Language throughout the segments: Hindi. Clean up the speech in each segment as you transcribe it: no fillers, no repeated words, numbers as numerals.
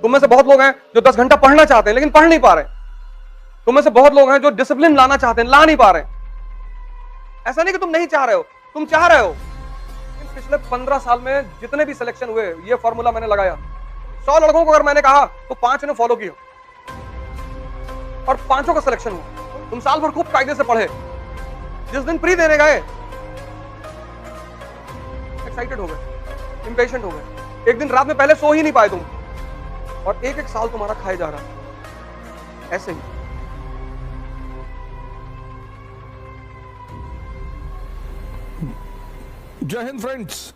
तुम में से बहुत लोग हैं जो 10 घंटा पढ़ना चाहते हैं लेकिन पढ़ नहीं पा रहे। तुम में से बहुत लोग हैं जो डिसिप्लिन लाना चाहते हैं, ला नहीं पा रहे। ऐसा नहीं कि तुम नहीं चाह रहे हो, तुम चाह रहे हो। पिछले 15 साल में जितने भी सिलेक्शन हुए, ये फॉर्मूला मैंने लगाया। 100 लड़कों को अगर मैंने कहा तो 5 ने फॉलो किया और 5 का सिलेक्शन हुआ। तुम साल भर खूब कायदे से पढ़े, जिस दिन प्री देने गए एक्साइटेड हो गए, इंपेशेंट हो गए, एक दिन रात में पहले सो ही नहीं पाए तुम, और एक साल तुम्हारा खाए जा रहा है ऐसे ही। जय हिंद फ्रेंड्स।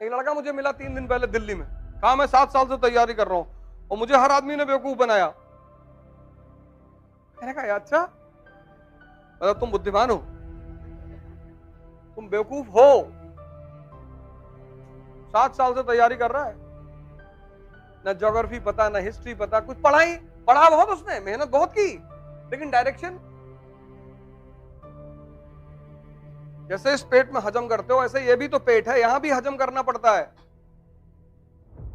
एक लड़का मुझे मिला 3 दिन पहले दिल्ली में, कहा मैं 7 साल से तैयारी कर रहा हूं और मुझे हर आदमी ने बेवकूफ बनाया। मैंने कहा अच्छा, मतलब तुम बुद्धिमान हो, तुम बेवकूफ हो। 7 साल से तैयारी कर रहा है, ना ज्योग्राफी पता, ना हिस्ट्री पता, कुछ पढ़ा बहुत उसने, मेहनत बहुत की, लेकिन डायरेक्शन। जैसे इस पेट में हजम करते हो, ऐसे ये भी तो पेट है, यहां भी हजम करना पड़ता है।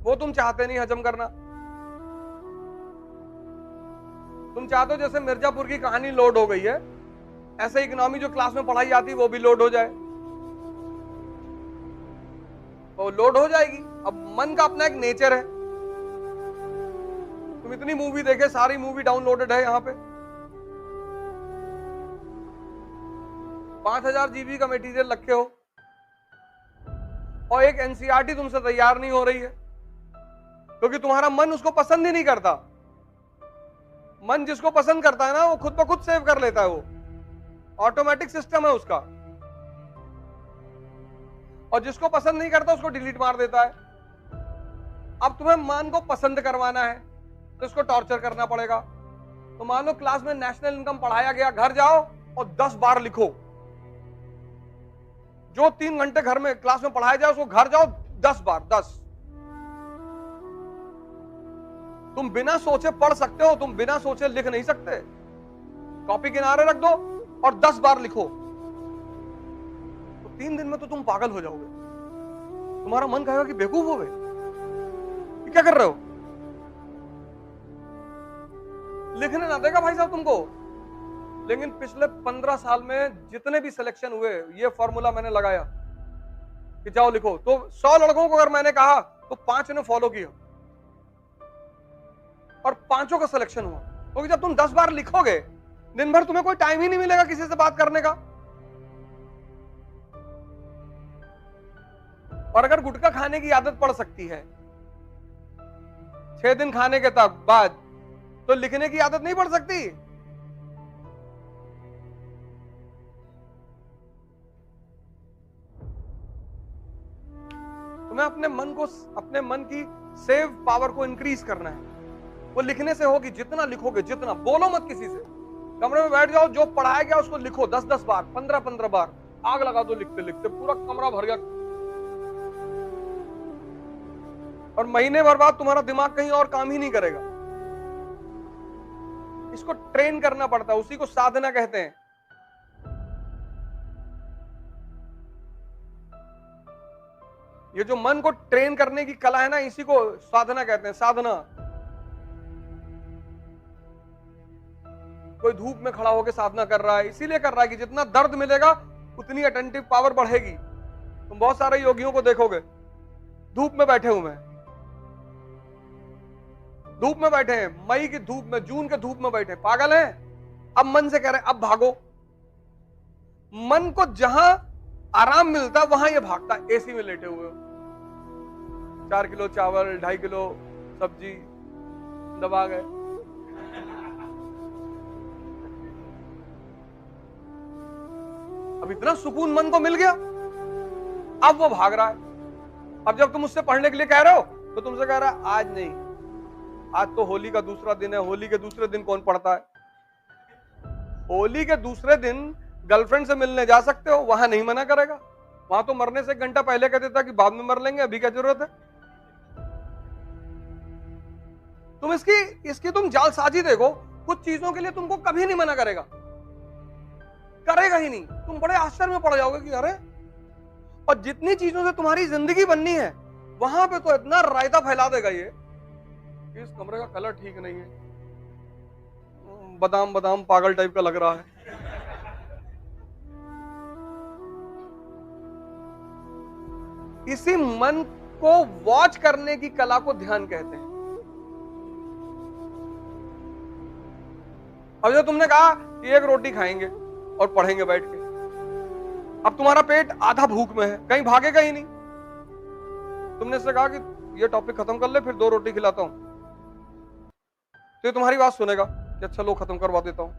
वो तुम चाहते नहीं हजम करना। तुम चाहते हो जैसे मिर्जापुर की कहानी लोड हो गई है, ऐसे इकोनॉमी जो क्लास में पढ़ाई आती है वो भी लोड हो जाए, वो लोड हो जाएगी। अब मन का अपना एक नेचर है। तुम इतनी मूवी देखे, सारी मूवी डाउनलोडेड है यहां पे, 5000 जीबी का मटेरियल रखे हो, और एक एनसीईआरटी तुमसे तैयार नहीं हो रही है, क्योंकि तुम्हारा मन उसको पसंद ही नहीं करता। मन जिसको पसंद करता है ना, वो खुद ब खुद सेव कर लेता है, वो ऑटोमेटिक सिस्टम है उसका। और जिसको पसंद नहीं करता उसको डिलीट मार देता है। अब तुम्हें मन को पसंद करवाना है तो इसको टॉर्चर करना पड़ेगा। तो मान लो क्लास में नेशनल इनकम पढ़ाया गया, घर जाओ और 10 बार लिखो। जो 3 घंटे घर में क्लास में पढ़ाया जाए उसको घर जाओ 10 बार, 10। तुम बिना सोचे पढ़ सकते हो, तुम बिना सोचे लिख नहीं सकते। कॉपी किनारे रख दो और 10 बार लिखो, तो 3 दिन में तो तुम पागल हो जाओगे। तुम्हारा मन कहेगा कि बेवकूफ हो गए, क्या कर रहे हो, लिखने ना देगा भाई साहब तुमको। लेकिन पिछले 15 साल में जितने भी सिलेक्शन हुए, ये फॉर्मूला मैंने लगाया कि जाओ लिखो। तो 100 लड़कों को अगर मैंने कहा तो 5 ने फॉलो किया और 5 का सिलेक्शन हुआ। क्योंकि जब तुम 10 बार लिखोगे, दिन भर तुम्हें कोई टाइम ही नहीं मिलेगा किसी से बात करने का। और अगर गुटखा खाने की आदत पड़ सकती है 6 दिन खाने के बाद, तो लिखने की आदत नहीं पड़ सकती। तुम्हें अपने मन की सेव पावर को इंक्रीज करना है। वो लिखने से होगी, जितना लिखोगे, जितना बोलो मत किसी से। कमरे में बैठ जाओ, जो पढ़ाया गया उसको लिखो 10-10 बार, 15-15 बार। आग लगा दो लिखते लिखते, पूरा कमरा भर गया। और महीने भर बाद तुम्हारा दिमाग कहीं और काम ही नहीं करेगा। इसको ट्रेन करना पड़ता है, उसी को साधना कहते हैं। ये जो मन को ट्रेन करने की कला है ना, इसी को साधना कहते हैं, साधना। कोई धूप में खड़ा होकर साधना कर रहा है, इसीलिए कर रहा है कि जितना दर्द मिलेगा उतनी अटेंटिव पावर बढ़ेगी। तुम बहुत सारे योगियों को देखोगे, धूप में बैठे हुए हैं, धूप में बैठे हैं, मई की धूप में, जून के धूप में बैठे, पागल हैं। अब मन से कह रहे हैं अब भागो। मन को जहां आराम मिलता है वहां ये भागता है। एसी में लेटे हुए हो, 4 किलो चावल, 2.5 किलो सब्जी दबा गए, अब इतना सुकून मन को मिल गया, अब वो भाग रहा है। अब जब तुम उससे पढ़ने के लिए कह रहे हो तो तुमसे कह रहा है आज नहीं, आज तो होली का दूसरा दिन है। होली के दूसरे दिन कौन पढ़ता है? होली के दूसरे दिन गर्लफ्रेंड से मिलने जा सकते हो, वहां नहीं मना करेगा। वहां तो मरने से 1 घंटा पहले कह देता कि बाद में मर लेंगे, अभी क्या जरूरत है। तुम इसकी तुम जालसाजी देखो, कुछ चीजों के लिए तुमको कभी नहीं मना करेगा, करेगा ही नहीं। तुम बड़े आश्चर्य में पड़ जाओगे कि अरे, और जितनी चीजों से तुम्हारी जिंदगी बननी है वहां पे तो इतना रायता फैला देगा ये कि इस कमरे का कलर ठीक नहीं है, बादाम बादाम पागल टाइप का लग रहा है। इसी मन को वॉच करने की कला को ध्यान कहते हैं। अब जो तुमने कहा कि एक रोटी खाएंगे और पढ़ेंगे बैठ के, अब तुम्हारा पेट आधा भूख में है, कहीं भागेगा ही नहीं। तुमने इससे कहा कि ये टॉपिक खत्म कर ले, फिर 2 रोटी खिलाता हूं, तो ये तुम्हारी बात सुनेगा कि अच्छा लो खत्म करवा देता हूं,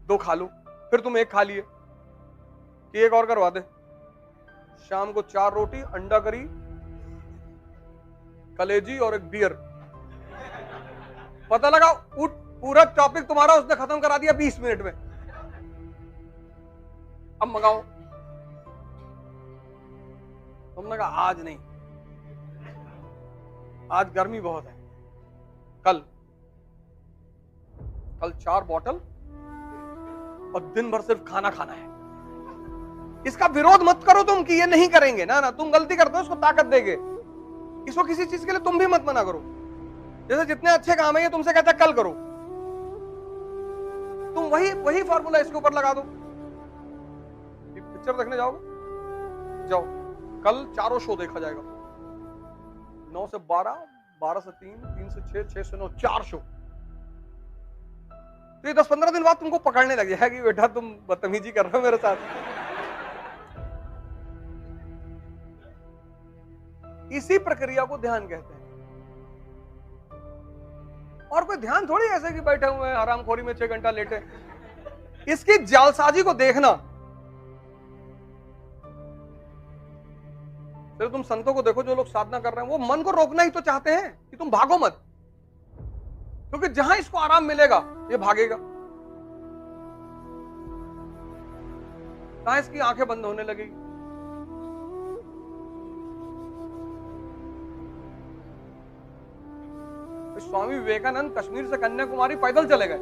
2 खा लो। फिर तुम 1 खा लिए कि 1 और करवा दे। शाम को 4 रोटी, अंडा करी, कलेजी और 1 बियर। पता लगा पूरा टॉपिक तुम्हारा उसने खत्म करा दिया 20 मिनट में। अब मंगाओ। तुमने कहा आज नहीं, आज गर्मी बहुत है, कल 4 बॉटल और दिन भर सिर्फ खाना खाना है। इसका विरोध मत करो तुम कि ये नहीं करेंगे, ना ना, तुम गलती करते हो, उसको ताकत देंगे। इसको किसी चीज के लिए तुम भी मत मना करो। जैसे जितने अच्छे काम है ये तुमसे कहता है कल करो, तुम वही फार्मूला इसके ऊपर लगा दो। पिक्चर देखने जाओगे, जाओ, कल 4 शो देखा जाएगा, 9 से 12, 12 से 3, 3 से 6, 6 से 9, 4 शो। तो ये 10-15 दिन बाद तुमको पकड़ने लग जाएगा कि बेटा तुम बदतमीजी कर रहे हो मेरे साथ। इसी प्रक्रिया को ध्यान कहते हैं। और कोई ध्यान थोड़ी ऐसे कि बैठे हुए हैं हरामखोरी में 6 घंटा लेटे। इसकी जालसाजी को देखना। फिर तुम संतों को देखो जो लोग साधना कर रहे हैं, वो मन को रोकना ही तो चाहते हैं कि तुम भागो मत, क्योंकि जहां इसको आराम मिलेगा ये भागेगा। कहां इसकी आंखें बंद होने लगेगी। स्वामी विवेकानंद कश्मीर से कन्याकुमारी पैदल चले गए,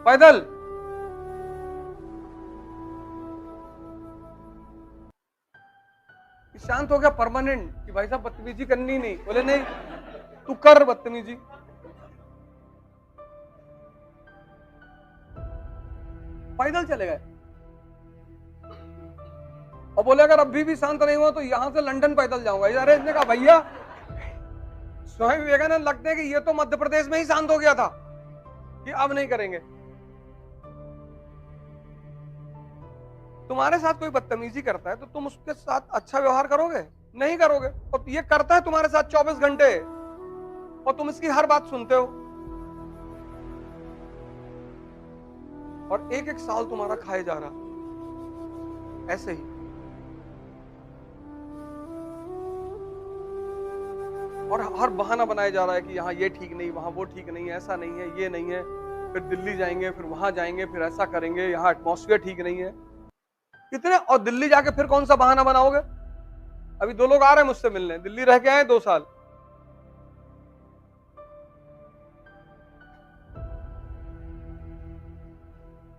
पैदल। शांत हो गया परमानेंट कि भाई साहब बदतमीजी करनी नहीं। बोले नहीं, तू कर बदतमीजी। पैदल चले गए और बोले अगर अभी भी शांत नहीं हुआ तो यहां से लंदन पैदल जाऊंगा। अरे इसने कहा भैया स्वामी विवेकानंद लगते हैं कि ये तो मध्य प्रदेश में ही शांत हो गया था कि अब नहीं करेंगे। तुम्हारे साथ कोई बदतमीजी करता है तो तुम उसके साथ अच्छा व्यवहार करोगे? नहीं करोगे। और ये करता है तुम्हारे साथ 24 घंटे और तुम इसकी हर बात सुनते हो, और 1-1 साल तुम्हारा खाए जा रहा ऐसे ही। और हर बहाना बनाया जा रहा है कि यहाँ ये ठीक नहीं, वहां वो ठीक नहीं है, ऐसा नहीं है, ये नहीं है, फिर दिल्ली जाएंगे, फिर वहां जाएंगे, फिर ऐसा करेंगे, यहाँ एटमॉस्फेयर ठीक नहीं है। कितने, और दिल्ली जाके फिर कौन सा बहाना बनाओगे? अभी 2 लोग आ रहे हैं मुझसे मिलने, दिल्ली रह के आए 2 साल।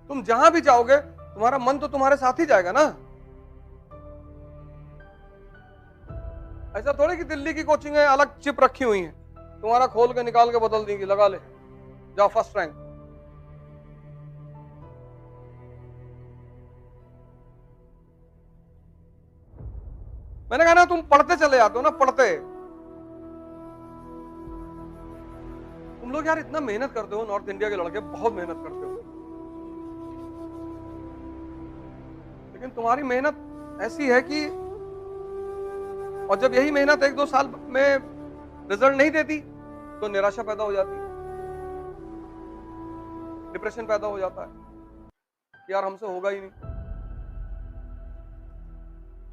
तुम जहां भी जाओगे तुम्हारा मन तो तुम्हारे साथ ही जाएगा ना। ऐसा थोड़ी कि दिल्ली की कोचिंग है अलग चिप रखी हुई है, तुम्हारा खोल के निकाल के बदल देंगे, लगा ले जाओ फर्स्ट रैंक। मैंने कहा ना तुम पढ़ते चले जाते हो ना, पढ़ते। तुम लोग यार इतना मेहनत करते हो, नॉर्थ इंडिया के लड़के बहुत मेहनत करते हो, लेकिन तुम्हारी मेहनत ऐसी है कि, और जब यही मेहनत 1-2 साल में रिजल्ट नहीं देती तो निराशा पैदा हो जाती, डिप्रेशन पैदा हो जाता है कि यार हमसे होगा ही नहीं।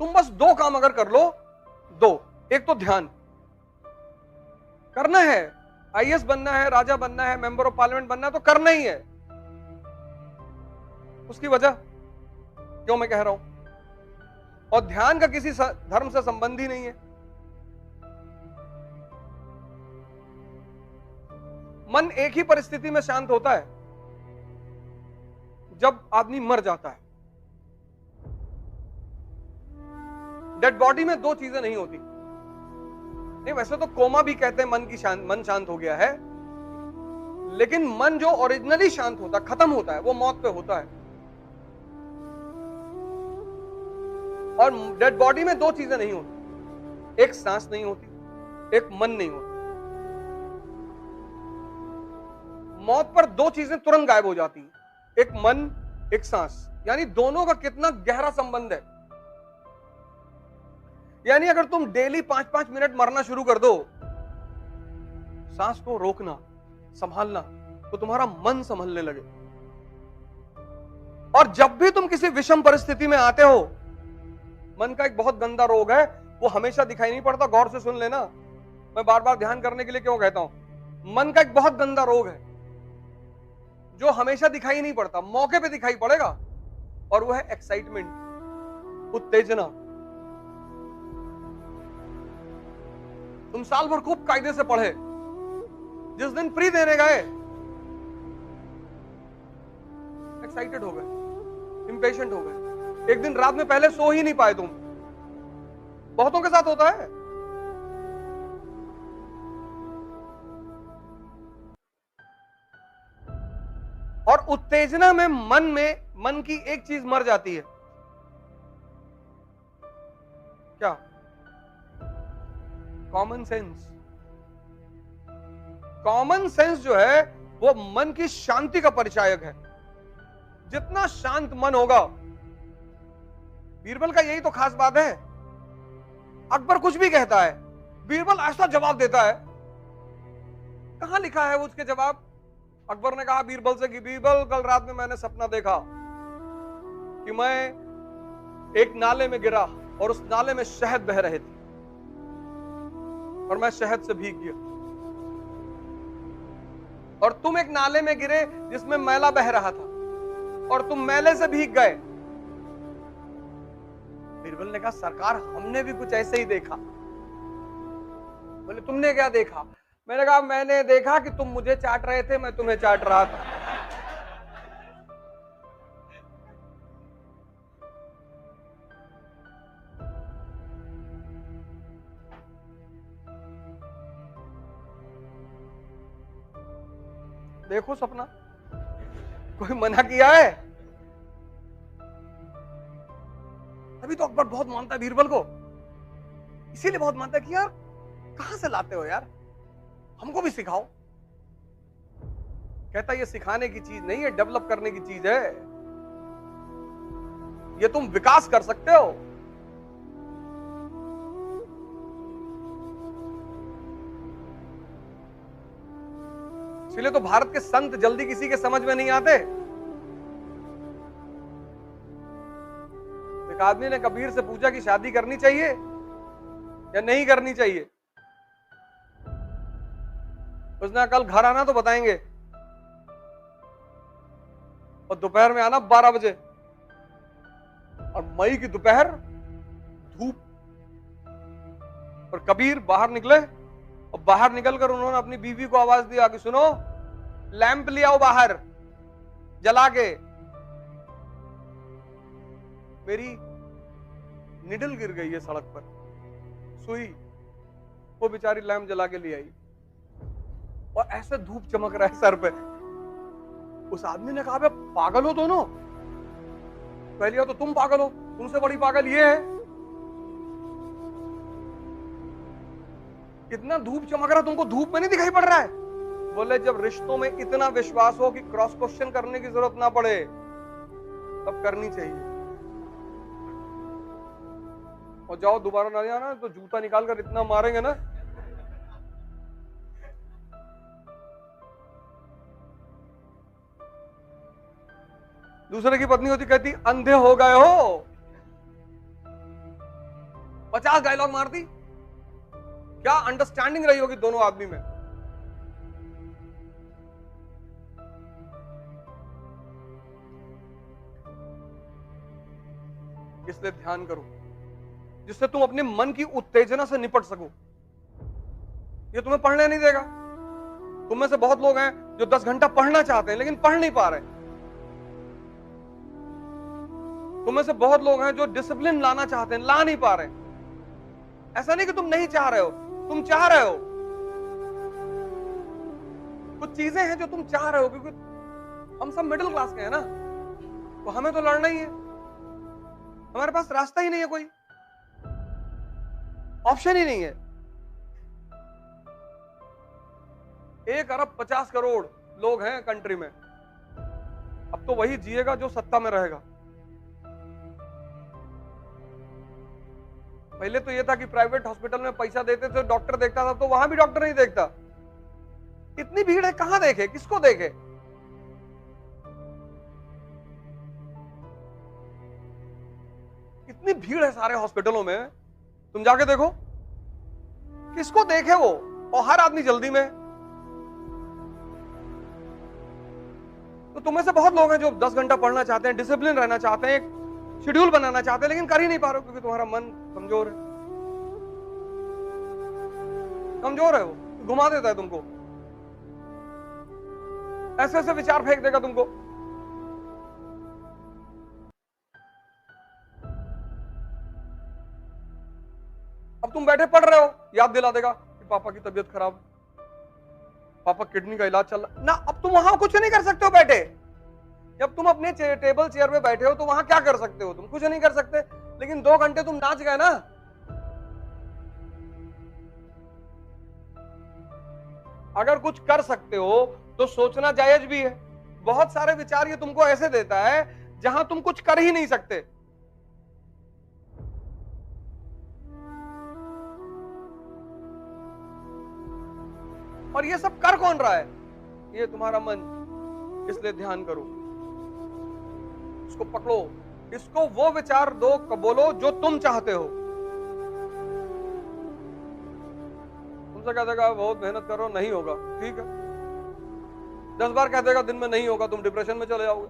तुम बस 2 काम अगर कर लो, 2, एक तो ध्यान करना है, आईएएस बनना है, राजा बनना है, मेंबर ऑफ पार्लियामेंट बनना है तो करना ही है। उसकी वजह क्यों मैं कह रहा हूं, और ध्यान का किसी धर्म से संबंध ही नहीं है। मन एक ही परिस्थिति में शांत होता है, जब आदमी मर जाता है। डेड बॉडी में दो चीजें नहीं होती। नहीं, वैसे तो कोमा भी कहते हैं मन शांत हो गया है, लेकिन मन जो ओरिजिनली शांत होता, खत्म होता है, वो मौत पे होता है। और डेड बॉडी में दो चीजें नहीं होती, एक सांस नहीं होती, एक मन नहीं होता। मौत पर दो चीजें तुरंत गायब हो जाती हैं, एक मन, एक सांस। यानी दोनों का कितना गहरा संबंध है। यानी अगर तुम डेली 5-5 मिनट मरना शुरू कर दो, सांस को रोकना, संभालना, तो तुम्हारा मन संभलने लगे। और जब भी तुम किसी विषम परिस्थिति में आते हो, मन का एक बहुत गंदा रोग है, वो हमेशा दिखाई नहीं पड़ता। गौर से सुन लेना, मैं बार बार ध्यान करने के लिए क्यों कहता हूं। मन का एक बहुत गंदा रोग है जो हमेशा दिखाई नहीं पड़ता, मौके पे दिखाई पड़ेगा, और वो है एक्साइटमेंट, उत्तेजना। तुम साल भर खूब कायदे से पढ़े, जिस दिन प्री देने गए एक्साइटेड हो गए, इंपेशेंट हो गए, एक दिन रात में पहले सो ही नहीं पाए तुम। बहुतों के साथ होता है। और उत्तेजना में मन की एक चीज मर जाती है, क्या? Common sense. कॉमन सेंस जो है वो मन की शांति का परिचायक है। जितना शांत मन होगा, बीरबल का यही तो खास बात है। अकबर कुछ भी कहता है, बीरबल ऐसा जवाब देता है। कहां लिखा है उसके जवाब? अकबर ने कहा बीरबल से कि बीरबल, कल रात में मैंने सपना देखा कि मैं एक नाले में गिरा और उस नाले में शहद बह रहे थे और मैं शहद से भीग गया, और तुम एक नाले में गिरे जिसमें मैला बह रहा था और तुम मैले से भीग गए। बीरबल ने कहा सरकार, हमने भी कुछ ऐसे ही देखा। बोले तुमने क्या देखा? मैंने कहा मैंने देखा कि तुम मुझे चाट रहे थे, मैं तुम्हें चाट रहा था। देखो सपना, कोई मना किया है? अभी तो अकबर बहुत मानता है बीरबल को, इसीलिए बहुत मानता है कि यार कहां से लाते हो यार, हमको भी सिखाओ। कहता ये सिखाने की चीज नहीं है, डेवलप करने की चीज है। ये तुम विकास कर सकते हो। इसलिए तो भारत के संत जल्दी किसी के समझ में नहीं आते। एक आदमी ने कबीर से पूछा कि शादी करनी चाहिए या नहीं करनी चाहिए। उसने कल घर आना तो बताएंगे, और दोपहर में आना 12 बजे। और मई की दोपहर, धूप, और कबीर बाहर निकले, और बाहर निकलकर उन्होंने अपनी बीवी को आवाज दिया कि सुनो, लैंप ले आओ बाहर जला के। मेरी निडल गिर गई है सड़क पर, सुई। वो बेचारी लैंप जला के ले आई, और ऐसे धूप चमक रहा है सर पे। उस आदमी ने कहा, पागल हो दोनों? पहले तो तुम पागल हो, तुमसे बड़ी पागल ये है। इतना धूप चमक रहा, तुमको धूप में नहीं दिखाई पड़ रहा है? बोले जब रिश्तों में इतना विश्वास हो कि क्रॉस क्वेश्चन करने की जरूरत ना पड़े, तब करनी चाहिए। और जाओ दोबारा ना जाना तो जूता निकाल कर इतना मारेंगे ना। दूसरे की पत्नी होती, कहती अंधे हो गए हो, 50 डायलॉग मारती। क्या अंडरस्टैंडिंग रही होगी दोनों आदमी में। इसलिए ध्यान करो, जिससे तुम अपने मन की उत्तेजना से निपट सको। ये तुम्हें पढ़ने नहीं देगा। तुम में से बहुत लोग हैं जो 10 घंटा पढ़ना चाहते हैं लेकिन पढ़ नहीं पा रहे। तुम में से बहुत लोग हैं जो डिसिप्लिन लाना चाहते हैं, ला नहीं पा रहे। ऐसा नहीं कि तुम नहीं चाह रहे हो, तुम चाह रहे हो। कुछ चीजें हैं जो तुम चाह रहे हो, क्योंकि हम सब मिडिल क्लास के हैं ना, तो हमें तो लड़ना ही है। हमारे पास रास्ता ही नहीं है, कोई ऑप्शन ही नहीं है। 1 अरब 50 करोड़ लोग हैं कंट्री में। अब तो वही जिएगा जो सत्ता में रहेगा। पहले तो यह था कि प्राइवेट हॉस्पिटल में पैसा देते थे, डॉक्टर देखता था, तो वहां भी डॉक्टर नहीं देखता। इतनी भीड़ है, कहां देखे, किसको देखे? इतनी भीड़ है सारे हॉस्पिटलों में, तुम जाके देखो, किसको देखे वो? और हर आदमी जल्दी में। तो तुम्हें से बहुत लोग हैं जो 10 घंटा पढ़ना चाहते हैं, डिसिप्लिन रहना चाहते हैं, एक शेड्यूल बनाना चाहते हैं, लेकिन कर ही नहीं पा रहे हो क्योंकि तुम्हारा मन कमजोर है। कमजोर है, वो घुमा देता है तुमको, ऐसे ऐसे विचार फेंक देगा तुमको। अब तुम बैठे पढ़ रहे हो, याद दिला देगा कि पापा की तबीयत खराब, पापा किडनी का इलाज चल रहा ना। अब तुम वहां कुछ नहीं कर सकते हो बैठे। जब तुम अपने टेबल चेयर पे बैठे हो तो वहां क्या कर सकते हो? तुम कुछ नहीं कर सकते। लेकिन 2 घंटे तुम नाच गए ना। अगर कुछ कर सकते हो तो सोचना जायज भी है। बहुत सारे विचार ये तुमको ऐसे देता है जहां तुम कुछ कर ही नहीं सकते। और ये सब कर कौन रहा है? ये तुम्हारा मन। इसलिए ध्यान करो, इसको पकड़ो, इसको वो विचार दो, बोलो जो तुम चाहते हो। तुमसे कह देगा बहुत मेहनत करो, नहीं होगा, ठीक है। 10 बार कह देगा दिन में नहीं होगा, तुम डिप्रेशन में चले जाओगे।